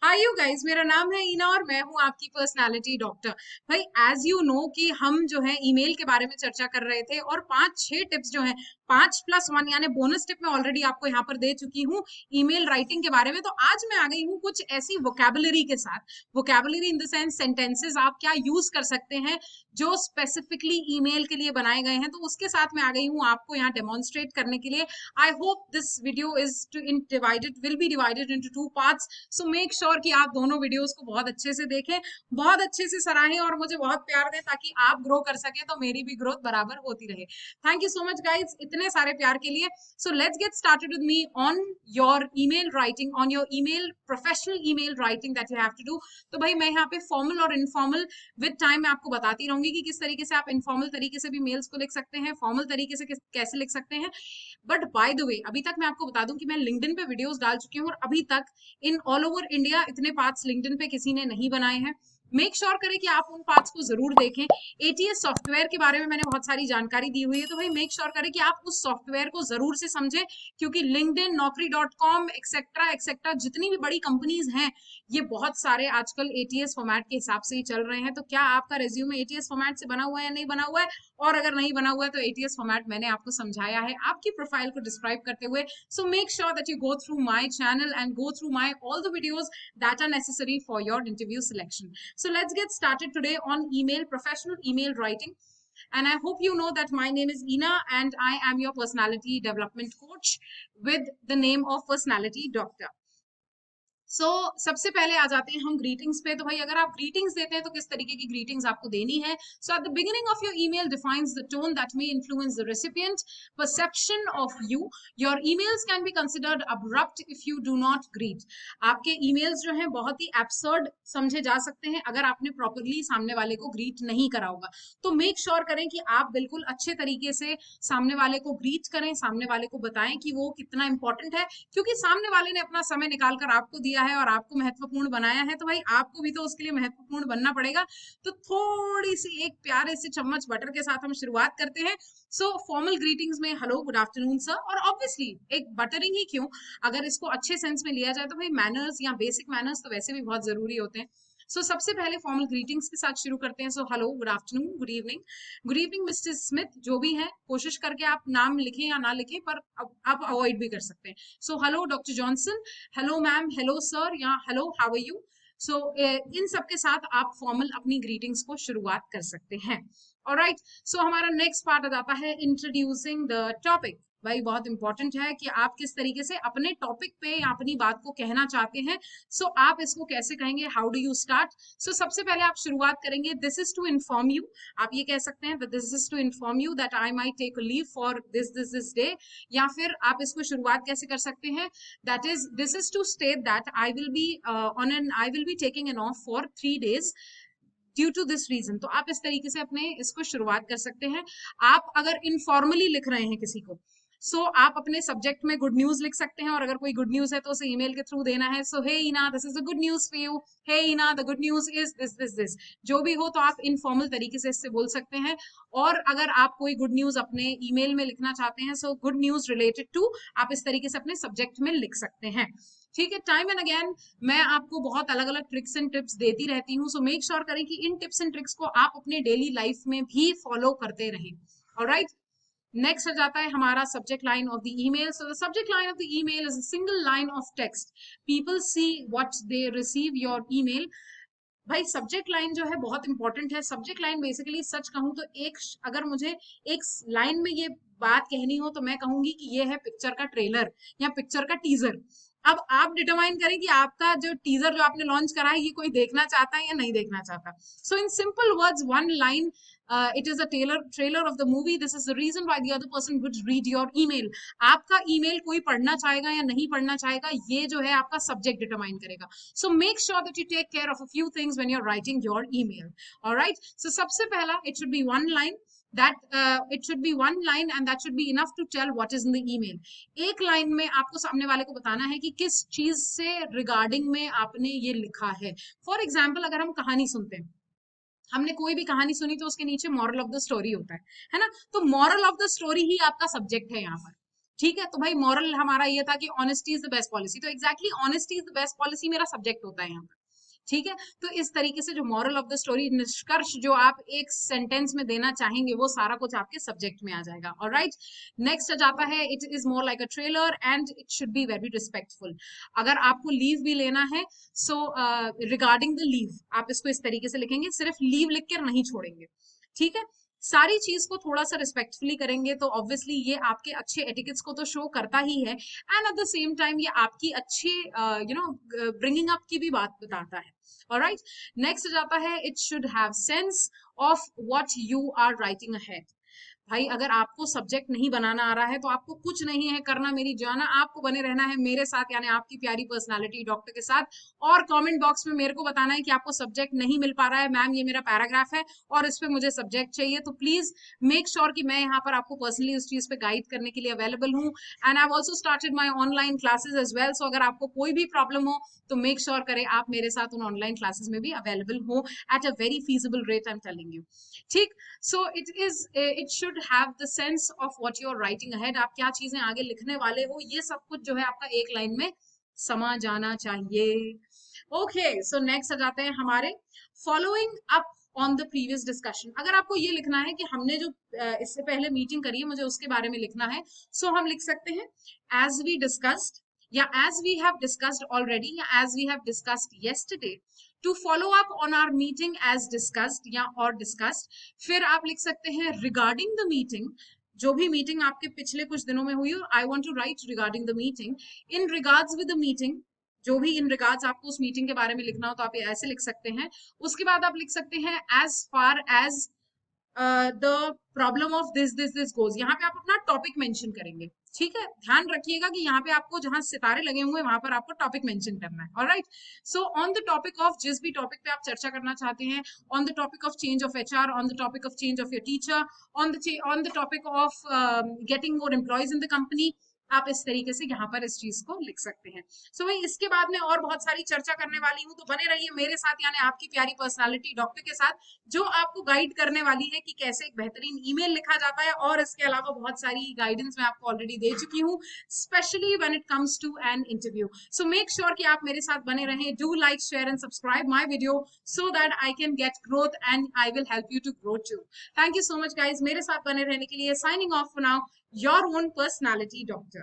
Hi you guys, मेरा नाम है ईना और मैं हूँ आपकी पर्सनालिटी डॉक्टर। भाई एज यू नो कि हम जो है ईमेल के बारे में चर्चा कर रहे थे और 5-6 टिप्स जो है 5+1 यानी बोनस टिप मैं ऑलरेडी आपको यहाँ पर दे चुकी हूँ ईमेल राइटिंग के बारे में। तो आज मैं आ गई हूँ कुछ ऐसी वोकैबुलरी के साथ, vocabulary in the sense sentences आप क्या यूज कर सकते हैं जो स्पेसिफिकली ईमेल के लिए बनाए गए हैं। तो उसके साथ मैं आ गई हूँ आपको यहाँ डेमोन्स्ट्रेट करने के लिए। I hope this video is divided will be divided into 2 parts. So make sure कि आप दोनों वीडियोस को बहुत अच्छे से देखें, बहुत अच्छे से सराहें और मुझे बहुत प्यार दें ताकि आप ग्रो कर सके तो मेरी भी ग्रोथ बराबर होती रहे। Thank you so much guys इतने सारे प्यार के लिए। So let's get started with me on your email writing, on your email professional email writing that you have to do. तो भाई मैं यहाँ पे फॉर्मल और इनफॉर्मल विद टाइम मैं आपको बताती रहूंगी कि किस तरीके से आप इनफॉर्मल तरीके से भी मेल्स को लिख सकते हैं, फॉर्मल तरीके से कैसे लिख सकते हैं। बट बाय द वे अभी तक मैं आपको बता दूं कि मैं लिंक्डइन पे वीडियोस डाल चुकी हूँ और अभी तक इन ऑल ओवर इंडिया इतने पार्ट्स लिंक्डइन पे किसी ने नहीं बनाए हैं। मेक श्योर करें कि आप उन पार्ट्स को जरूर देखें। एटीएस सॉफ्टवेयर के बारे में मैंने बहुत सारी जानकारी दी हुई है, तो भाई मेक श्योर करें कि आप उस सॉफ्टवेयर को जरूर से समझें, क्योंकि लिंक्डइन, नौकरी.com एक्सेट्रा एक्सेट्रा जितनी भी बड़ी कंपनीज हैं ये बहुत सारे आजकल एटीएस फॉर्मेट के हिसाब से ही चल रहे हैं। तो क्या आपका रेज्यूमे एटीएस फॉर्मेट से बना हुआ है या नहीं बना हुआ है, और अगर नहीं बना हुआ है तो एटीएस फॉर्मेट मैंने आपको समझाया है आपकी प्रोफाइल को डिस्क्राइब करते हुए। So make sure that you go through my channel and go through my all the videos that are necessary for your interview selection. So let's get started today on email, professional email writing. And I hope you know that my name is Ina and I am your personality development coach with the name of Personality Doctor. सबसे पहले आ जाते हैं हम greetings पे। तो भाई अगर आप ग्रीटिंग्स देते हैं तो किस तरीके की ग्रीटिंग्स आपको देनी है। So at the beginning of your email defines the tone that may influence the recipient perception of you. Your emails can be considered abrupt if you do not greet. आपके ईमेल्स जो हैं बहुत ही absurd समझे जा सकते हैं अगर आपने प्रॉपरली सामने वाले को ग्रीट नहीं करा होगा। तो मेक श्योर करें कि आप बिल्कुल अच्छे तरीके से सामने वाले को ग्रीट करें, सामने वाले को बताएं कि वो कितना इंपॉर्टेंट है, क्योंकि सामने वाले ने अपना समय निकाल कर आपको दिया है और आपको महत्वपूर्ण बनाया है। तो भाई आपको भी तो उसके लिए महत्वपूर्ण बनना पड़ेगा। तो थोड़ी सी एक प्यारे से चम्मच बटर के साथ हम शुरुआत करते हैं। फॉर्मल ग्रीटिंग्स में हेलो, गुड आफ्टरनून सर, और ऑब्वियसली एक बटरिंग ही क्यों, अगर इसको अच्छे सेंस में लिया जाए तो भाई मैनर्स या बेसिक मैनर्स तो वैसे भी बहुत जरूरी होते हैं। सबसे पहले फॉर्मल ग्रीटिंग्स के साथ शुरू करते हैं। Hello, good afternoon, good evening mister Smith, जो भी है कोशिश करके आप नाम लिखें या ना लिखें, पर आप अवॉइड भी कर सकते हैं। Hello doctor Johnson, hello ma'am, hello sir, या हेलो हाउ आर यू। इन सब के साथ आप फॉर्मल अपनी ग्रीटिंग्स को शुरुआत कर सकते हैं। ऑलराइट, हमारा नेक्स्ट पार्ट आ जाता है इंट्रोड्यूसिंग द टॉपिक। भाई बहुत इंपॉर्टेंट है कि आप किस तरीके से अपने टॉपिक पे या अपनी बात को कहना चाहते हैं। आप इसको कैसे कहेंगे, हाउ डू यू स्टार्ट। सबसे पहले आप शुरुआत करेंगे this is to inform you. आप ये कह सकते हैं this is to inform you that I might take leave for this day. या फिर आप इसको शुरुआत कैसे कर सकते हैं, that is this is to state that I will be taking an off for 3 days due to this reason. तो आप इस तरीके से अपने इसको शुरुआत कर सकते हैं। आप अगर इनफॉर्मली लिख रहे हैं किसी को, आप अपने सब्जेक्ट में गुड न्यूज लिख सकते हैं, और अगर कोई गुड न्यूज है तो उसे ईमेल के थ्रू देना है। Hey Ina, this is a good news for you, hey Ina, the good news is this. जो भी हो तो आप इनफॉर्मल तरीके से इससे बोल सकते हैं। और अगर आप कोई गुड न्यूज अपने ईमेल में लिखना चाहते हैं, गुड न्यूज रिलेटेड टू, आप इस तरीके से अपने सब्जेक्ट में लिख सकते हैं। ठीक है, टाइम एंड अगेन मैं आपको बहुत अलग अलग ट्रिक्स एंड टिप्स देती रहती हूँ। मेक श्योर करें कि इन टिप्स एंड ट्रिक्स को आप अपने डेली लाइफ में भी फॉलो करते रहें। ऑलराइट, नेक्स्ट आ जाता है हमारा subject line of the email. The subject line of the email is a single line of text. People see what they receive your email. भाई सब्जेक्ट लाइन जो है बहुत इंपॉर्टेंट है। सब्जेक्ट लाइन बेसिकली सच कहूं तो अगर मुझे एक लाइन में ये बात कहनी हो तो मैं कहूंगी कि ये है पिक्चर का ट्रेलर या पिक्चर का टीजर। अब आप डिटरमाइन करें कि आपका जो टीजर जो आपने लॉन्च करा है ये कोई देखना चाहता है या नहीं देखना चाहता। In simple words, one line, it is a trailer of the movie, this is the reason why the other person would read your email. आपका ईमेल कोई पढ़ना चाहेगा या नहीं पढ़ना चाहेगा, ये जो है आपका सब्जेक्ट डिटरमाइन करेगा। Make sure that you take care of a few things when you're writing your email. All right, सबसे पहला, it should be one line, and that should be enough to tell what is in the email. एक line में आपको सामने वाले को बताना है कि किस चीज से रिगार्डिंग में आपने ये लिखा है। फॉर एग्जाम्पल, अगर हम कहानी सुनते हैं, हमने कोई भी कहानी सुनी तो उसके नीचे मॉरल ऑफ द स्टोरी होता है ना। तो मॉरल ऑफ द स्टोरी ही आपका सब्जेक्ट है यहाँ पर। ठीक है, तो भाई मॉरल हमारा ये था कि honesty is the best policy, तो exactly honesty is the best policy मेरा सब्जेक्ट होता है यहाँ पर। ठीक है, तो इस तरीके से जो मॉरल ऑफ द स्टोरी, निष्कर्ष जो आप एक सेंटेंस में देना चाहेंगे, वो सारा कुछ आपके सब्जेक्ट में आ जाएगा। ऑलराइट, नेक्स्ट आ जाता है, it is more like a trailer and it should be very respectful. अगर आपको लीव भी लेना है, सो रिगार्डिंग द लीव आप इसको इस तरीके से लिखेंगे, सिर्फ लीव लिख कर नहीं छोड़ेंगे। ठीक है, सारी चीज को थोड़ा सा रिस्पेक्टफुली करेंगे तो ऑब्वियसली ये आपके अच्छे एटिकेट्स को तो शो करता ही है, and at the same time ये आपकी अच्छी ब्रिंगिंग अप की भी बात बताता है। ऑलराइट, नेक्स्ट जाता है, it should have sense of what you are writing ahead. भाई अगर आपको सब्जेक्ट नहीं बनाना आ रहा है तो आपको कुछ नहीं है करना मेरी जाना, आपको बने रहना है मेरे साथ, यानी आपकी प्यारी पर्सनालिटी डॉक्टर के साथ, और कमेंट बॉक्स में मेरे को बताना है कि आपको सब्जेक्ट नहीं मिल पा रहा है, मैम ये मेरा पैराग्राफ है और इस पे मुझे सब्जेक्ट चाहिए। तो प्लीज मेक श्योर कि मैं यहाँ पर आपको पर्सनली उस चीज पे गाइड करने के लिए अवेलेबल हूँ, and I have also started my online classes as well. So अगर आपको कोई भी प्रॉब्लम हो तो मेक श्योर करें आप मेरे साथ उन ऑनलाइन क्लासेस में भी अवेलेबल हो at a very feasible rate, I am telling you. ठीक, so it should have the sense of what you are writing ahead, आप क्या चीजें आगे लिखने वाले हो ये सब कुछ जो है आपका एक लाइन में समा जाना चाहिए। ओके, सो नेक्स्ट आ जाते हैं हमारे following up on the previous discussion. अगर आपको ये लिखना है कि हमने जो इससे पहले मीटिंग करी है मुझे उसके बारे में लिखना है, सो हम लिख सकते हैं एज वी डिस्कस्ड, या as we have discussed already, या as we have discussed yesterday, to follow up on our meeting as discussed या और discussed। फिर आप लिख सकते हैं regarding the meeting, जो भी मीटिंग आपके पिछले कुछ दिनों में हुई हो, I want to write regarding the meeting, in regards with the meeting, जो भी इन रिगार्ड्स आपको उस मीटिंग के बारे में लिखना हो तो आप ये ऐसे लिख सकते हैं। उसके बाद आप लिख सकते हैं as far as the problem of this goes, यहाँ पे आप अपना टॉपिक मेंशन करेंगे। ठीक है, ध्यान रखिएगा कि यहाँ पे आपको जहां सितारे लगे हुए वहां पर आपको टॉपिक मेंशन करना है। Alright, so on the topic of, जिस भी टॉपिक पे आप चर्चा करना चाहते हैं, on the topic of change of HR, on the topic of change of your teacher, on the topic of getting more employees in the company, आप इस तरीके से यहाँ पर इस चीज को लिख सकते हैं। सो भाई इसके बाद में और बहुत सारी चर्चा करने वाली हूँ, तो बने रहिए मेरे साथ, यानी आपकी प्यारी पर्सनालिटी डॉक्टर के साथ, जो आपको गाइड करने वाली है कि कैसे एक बेहतरीन ईमेल लिखा जाता है, और इसके अलावा बहुत सारी गाइडेंस मैं आपको ऑलरेडी दे चुकी हूँ, specially when it comes to an interview. So make sure कि आप मेरे साथ बने रहें, do like share and subscribe my video so that I can get growth and I will help you to grow too. Thank you so much guys मेरे साथ बने रहने के लिए। Signing off for now, your own personality doctor.